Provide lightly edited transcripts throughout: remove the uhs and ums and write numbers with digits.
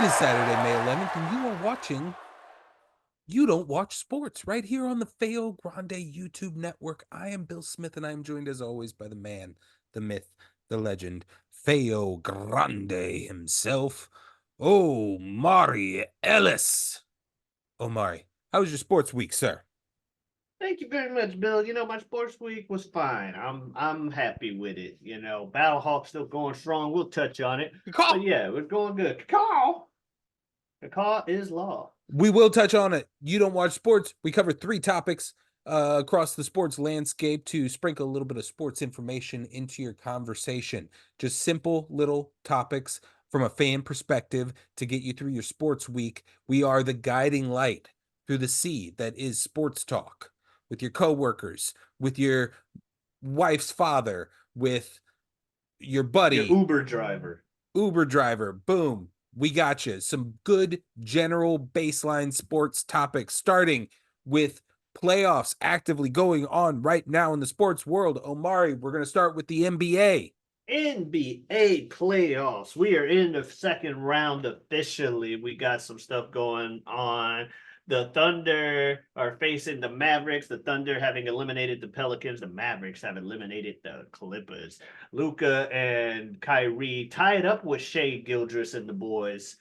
is Saturday, May 11th, and you are watching You Don't Watch Sports right here on the Feo Grande YouTube network. I am Bill Smith, and I am joined as always by the man, the myth, the legend, Feo Grande himself, Omari Ellis. Omari, how was your sports week, sir? Thank you very much, Bill. My sports week was fine. I'm happy with it. Battlehawk's still going strong. We'll touch on it. But Call. yeah, we're going good. Caw. Caw is law. We will touch on it. You Don't Watch Sports. We cover three topics across the sports landscape to sprinkle a little bit of sports information into your conversation. Just simple little topics from a fan perspective to get you through your sports week. We are the guiding light through the sea that is sports talk with your coworkers, with your wife's father, with your Your buddy, Uber driver. Uber driver. Boom. We got you. Some good general baseline sports topics, starting with playoffs actively going on right now in the sports world. Omari, we're going to start with the NBA. NBA playoffs. We are in the second round officially. We got some stuff going on. The Thunder are facing the Mavericks. The Thunder having eliminated the Pelicans. The Mavericks have eliminated the Clippers. Luca and Kyrie tied up with Shea Gildress and the boys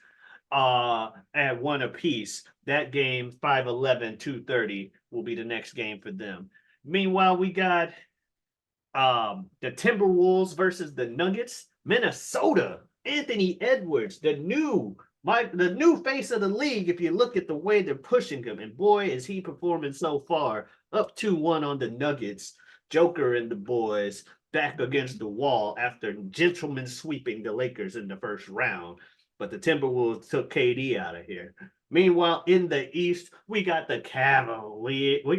at one apiece. That game, 5-11, 2:30 will be the next game for them. Meanwhile, we got the Timberwolves versus the Nuggets. Minnesota, Anthony Edwards, the new face of the league. If you look at the way they're pushing him, and boy, is he performing so far. Up 2-1 on the Nuggets. Joker and the boys back against the wall after gentlemen sweeping the Lakers in the first round. But the Timberwolves took KD out of here. Meanwhile, in the East, we got the Cavaliers,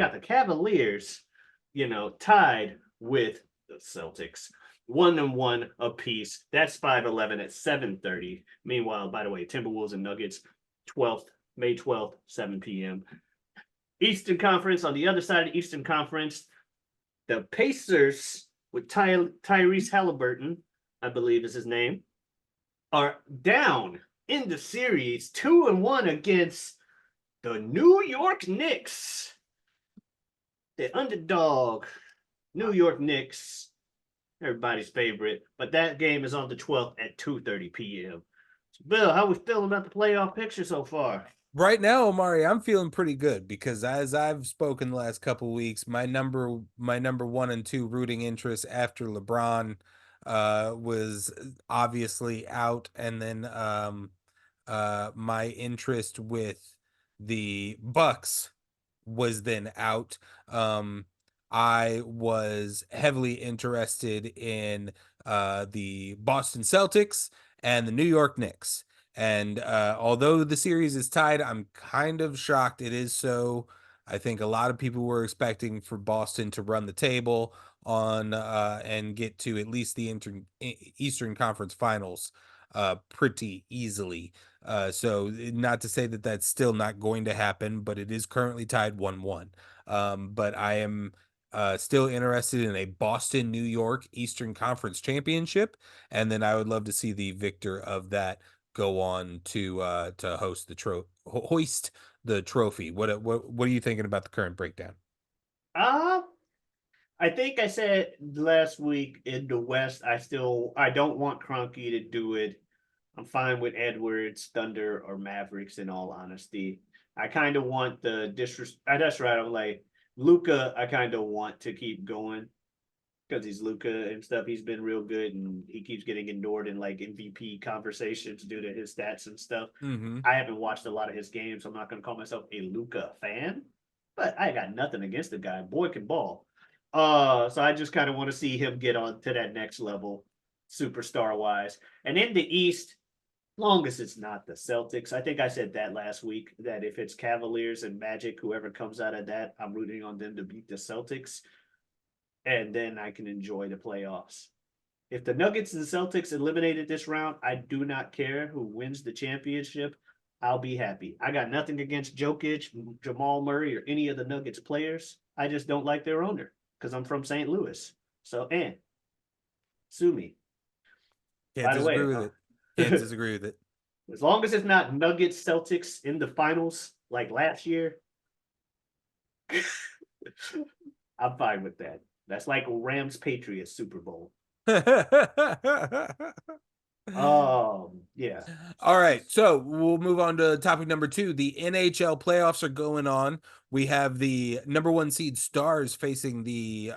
tied with the Celtics. 1-1 apiece. That's 5-11 at 7:30. Meanwhile, by the way, Timberwolves and Nuggets, 12th, May 12th, 7 p.m. Eastern Conference, on the other side of the Eastern Conference, the Pacers with Tyrese Halliburton, I believe is his name, are down in the series 2-1 against the New York Knicks. The underdog New York Knicks, everybody's favorite. But that game is on the 12th at 2:30 p.m. So Bill, how we feeling about the playoff picture so far? Right now, Omari, I'm feeling pretty good because as I've spoken the last couple weeks, my number one and two rooting interests after LeBron was obviously out, and then my interest with the Bucks was then out. I was heavily interested in the Boston Celtics and the New York Knicks. And although the series is tied, I'm kind of shocked it is so. I think a lot of people were expecting for Boston to run the table on and get to at least the Eastern Conference Finals pretty easily. So not to say that that's still not going to happen, but it is currently tied 1-1. But I am still interested in a Boston New York Eastern Conference Championship, and then I would love to see the victor of that go on to host hoist the trophy. What are you thinking about the current breakdown? Uh, I think I said last week in the West, I don't want Cronky to do it. I'm fine with Edwards, Thunder, or Mavericks. In all honesty, I kind of want the disrespect. That's right. I'm like Luca. I kind of want to keep going because he's Luca and stuff. He's been real good, and he keeps getting ignored in like MVP conversations due to his stats and stuff. Mm-hmm. I haven't watched a lot of his games, so I'm not going to call myself a Luca fan, but I got nothing against the guy. Boy can ball. So I just kind of want to see him get on to that next level, superstar wise. And in the East, long as it's not the Celtics, I think I said that last week that if it's Cavaliers and Magic, whoever comes out of that, I'm rooting on them to beat the Celtics, and then I can enjoy the playoffs. If the Nuggets and the Celtics eliminated this round, I do not care who wins the championship. I'll be happy. I got nothing against Jokic, Jamal Murray, or any of the Nuggets players. I just don't like their owner because I'm from St. Louis. So, and sue me. Can't By the disagree way, with it. Can't disagree with it. As long as it's not Nuggets Celtics in the finals like last year, I'm fine with that. That's like Rams Patriots Super Bowl. Yeah. All right, so we'll move on to topic number two. The NHL playoffs are going on. We have the number one seed Stars facing the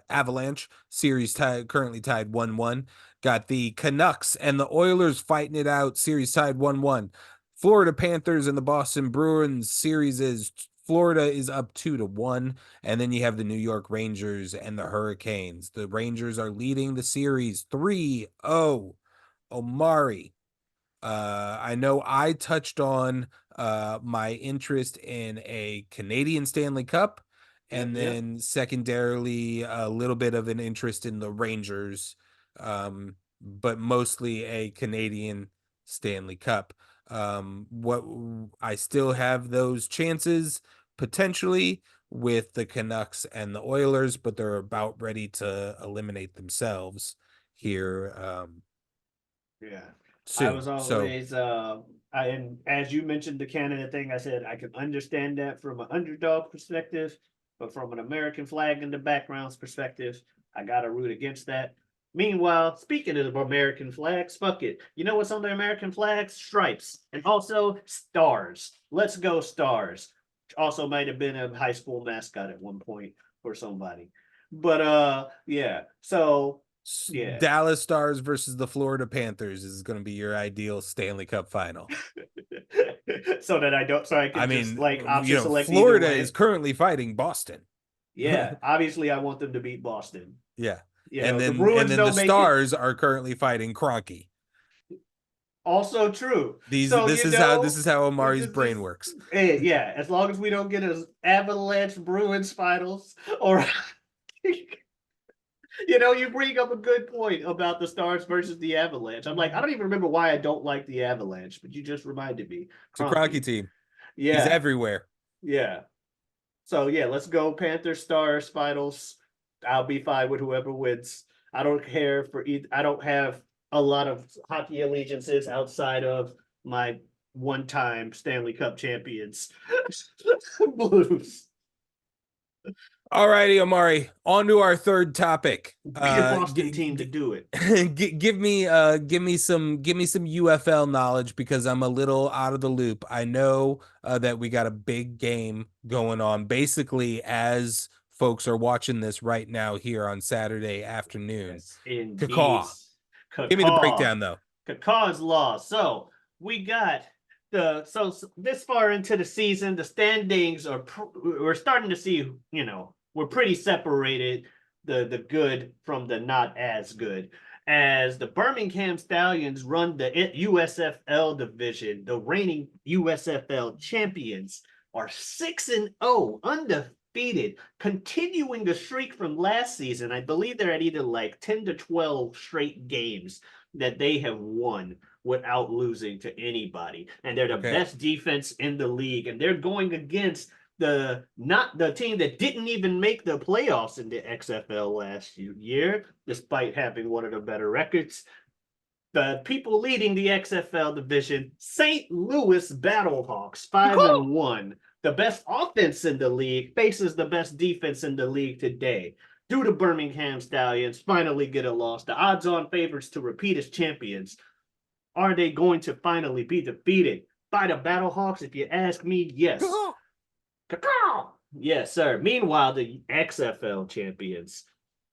Avalanche series currently tied 1-1. Got the Canucks and the Oilers fighting it out, series tied 1-1. Florida Panthers and the Boston Bruins series is Florida is up 2-1. And then you have the New York Rangers and the Hurricanes. The Rangers are leading the series 3-0. Omari. I know I touched on my interest in a Canadian Stanley Cup, Yep. and Yep. then secondarily a little bit of an interest in the Rangers, but mostly a Canadian Stanley Cup. What I still have those chances potentially with the Canucks and the Oilers, but they're about ready to eliminate themselves here Yeah. I was soon. So always and as you mentioned the Canada thing, I said I can understand that from an underdog perspective, but from an American flag in the background's perspective, I gotta root against that. Meanwhile, speaking of American flags, fuck it. You know what's on the American flags? Stripes. And also stars. Let's go stars. Also might have been a high school mascot at one point for somebody. But yeah. So yeah. Dallas Stars versus the Florida Panthers is going to be your ideal Stanley Cup final. So that I don't, so I I can just mean, like option select either Florida is way. currently fighting Boston. Yeah, obviously I want them to beat Boston. Yeah. You And know, the then Bruins the don't make it. Stars are currently fighting Cronky. Also true. These So this you is how know, Omari's brain works. yeah, as long as we don't get an Avalanche Bruins finals, or you know, you bring up a good point about the Stars versus the Avalanche. I'm like, I don't even remember why I don't like the Avalanche, but you just reminded me. It's a Cronky Cronky. team. He's Yeah, everywhere. yeah. So yeah, let's go Panthers Stars finals. I'll be fine with whoever wins. I don't care for either. I don't have a lot of hockey allegiances outside of my one-time Stanley Cup champions, Blues. All righty, Omari. On to our third topic. Be a Boston team to do it. Give me some UFL knowledge because I'm a little out of the loop. I know that we got a big game going on basically as folks are watching this right now here on Saturday afternoon. Yes, indeed. Cacaw. Give me the Cacaw. breakdown though. Cacaw's Law. So we got this far into the season, the standings are we're starting to see, you know, we're pretty separated, the good from the not as good. As the Birmingham Stallions run the USFL division, the reigning USFL champions are 6-0, undefeated, continuing the streak from last season. I believe they're at either like 10 to 12 straight games that they have won without losing to anybody. And they're the Okay. best defense in the league. And they're going against the team that didn't even make the playoffs in the XFL last year, despite having one of the better records. The people leading the XFL division, St. Louis Battlehawks, 5-1. The best offense in the league faces the best defense in the league today. Do the Birmingham Stallions finally get a loss? The odds-on favorites to repeat as champions. Are they going to finally be defeated by the Battlehawks? If you ask me, yes. Cacao! Yes, sir. Meanwhile, the XFL champions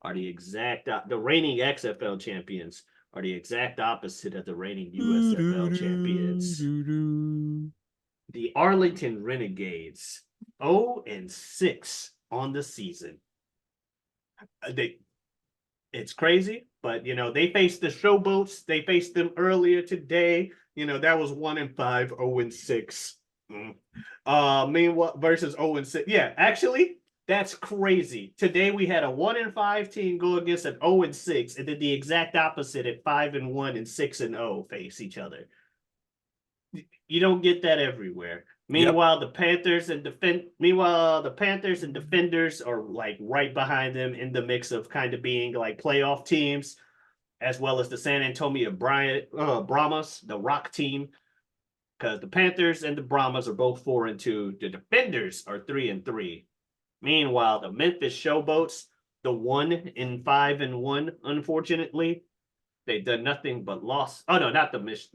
are the reigning XFL champions are the exact opposite of the reigning USFL champions. The Arlington Renegades, 0-6 on the season. It's crazy, but you know, they faced the Showboats. They faced them earlier today. You know, that was 1-5, 0-6. Meanwhile, versus 0-6. Yeah, actually, that's crazy. Today we had a 1-5 team go against an 0-6, and then the exact opposite at 5-1 and 6-0 face each other. You don't get that everywhere. Meanwhile, the Panthers and Defenders are like right behind them in the mix of kind of being like playoff teams, as well as the San Antonio Brahmas, the Rock team. because the Panthers and the Brahmas are both 4-2. The Defenders are 3-3. Meanwhile, the Memphis Showboats, the 1-5-1, unfortunately, they've done nothing but loss. Oh no, not the Memphis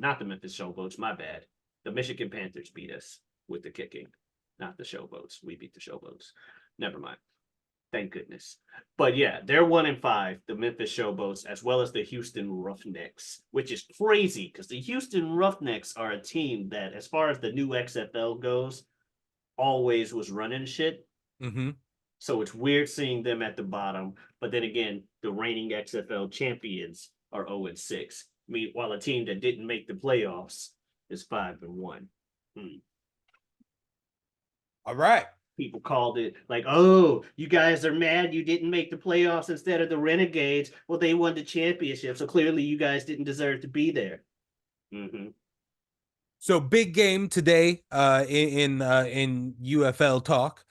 Showboats. My bad. The Michigan Panthers beat us with the kicking, not the Showboats. We beat the Showboats. Never mind. Thank goodness. But yeah, they're 1-5, the Memphis Showboats, as well as the Houston Roughnecks, which is crazy because the Houston Roughnecks are a team that, as far as the new XFL goes, always was running shit. Mm-hmm. So it's weird seeing them at the bottom. But then again, the reigning XFL champions are 0-6. While a team that didn't make the playoffs is 5-1. Hmm. All right. People called it like, oh, you guys are mad you didn't make the playoffs instead of the Renegades. Well, they won the championship, so clearly you guys didn't deserve to be there. Mm-hmm. So big game today in UFL talk.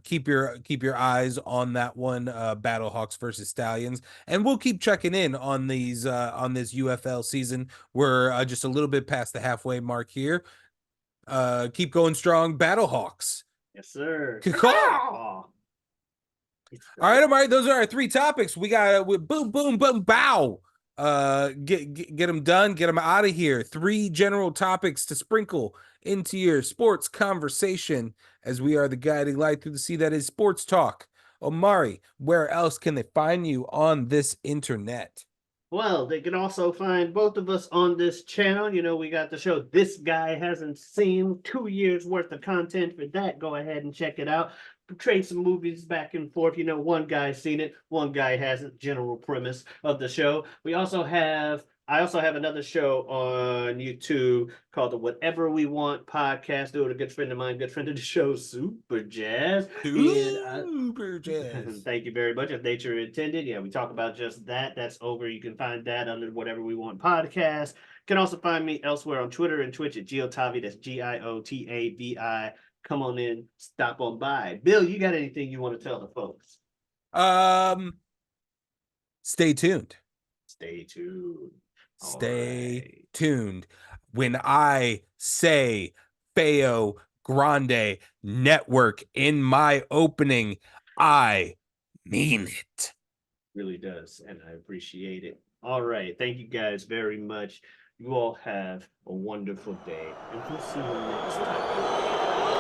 Keep your eyes on that one. Battlehawks versus Stallions, and we'll keep checking in on these on this UFL season. We're just a little bit past the halfway mark here. Keep going strong, Battlehawks. Yes, sir. Caw. It's All right, the Omari, those are our three topics. We got boom, boom, boom, bow. Get them done, get them out of here. Three general topics to sprinkle into your sports conversation as we are the guiding light through the sea that is sports talk. Omari, where else can they find you on this internet? Well, they can also find both of us on this channel. You know, we got the show This Guy Hasn't Seen, 2 years worth of content for that. Go ahead and check it out. Trade some movies back and forth. You know, one guy's seen it, one guy hasn't. General premise of the show. I also have another show on YouTube called the Whatever We Want podcast. Do it with a good friend of mine, good friend of the show, Super Jazz. Super Jazz. Thank you very much. If nature intended, yeah, we talk about just that. That's over. You can find that under Whatever We Want podcast. You can also find me elsewhere on Twitter and Twitch at Giotavi. That's Giotavi. Come on in, stop on by. Bill, you got anything you want to tell the folks? Um, Stay tuned. Stay tuned. All Stay right. tuned. When I say Feo Grande Network in my opening, I mean it. Really does, and I appreciate it. All right. Thank you guys very much. You all have a wonderful day, and we'll see you next time.